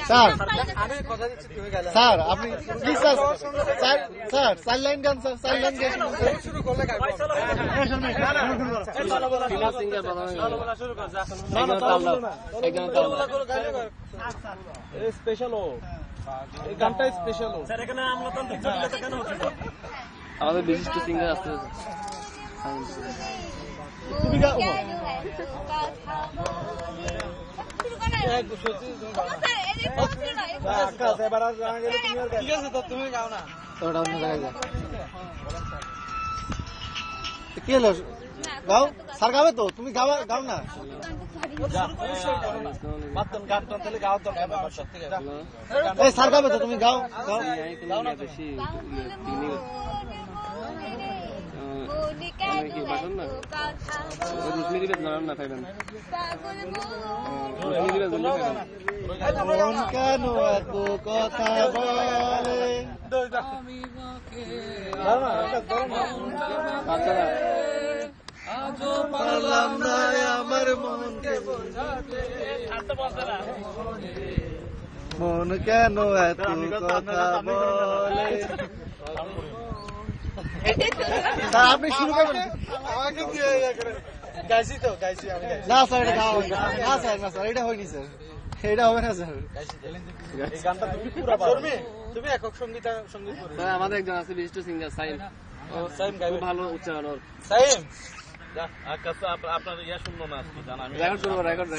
sir sir আপনি please sir sir sir 4 line গান sir 4 line গান শুরু করলে স্পেশাল এই গানটা স্পেশাল স্যার এখানে আমলাতান্ত্রিক জটিলতা কেন হচ্ছে আমাদের বিশিষ্ট সিঙ্গার আছে তুমি গাও তুমি গাও না কি হলো গাও স্যার গাবে তো তুমি গাও না এই স্যার গাবে তো তুমি গাও মন কেন এত কথা বলে আজও পারলাম না আমার মনকে বোঝাতে মন কেন এত কথা বলে স্যার আপনি শুরু করবেন আমাকে দিয়ে গাইছি তো গাইছি আমি না স্যার এটা গাওয়া হয়নি না স্যার না স্যার এটা হয়নি স্যার এটা হবে না স্যার এই গানটা তুমি পুরো পারো তুমি একক সঙ্গীত স্যার আমাদের একজন আছে বিশিষ্ট সিঙ্গার সাইম সাইম গাইবে ভালো উচ্চারণ ওর সাইম আপনার ইয়া শুনলো না আজকে জানা আমি রেকর্ড করবো রেকর্ড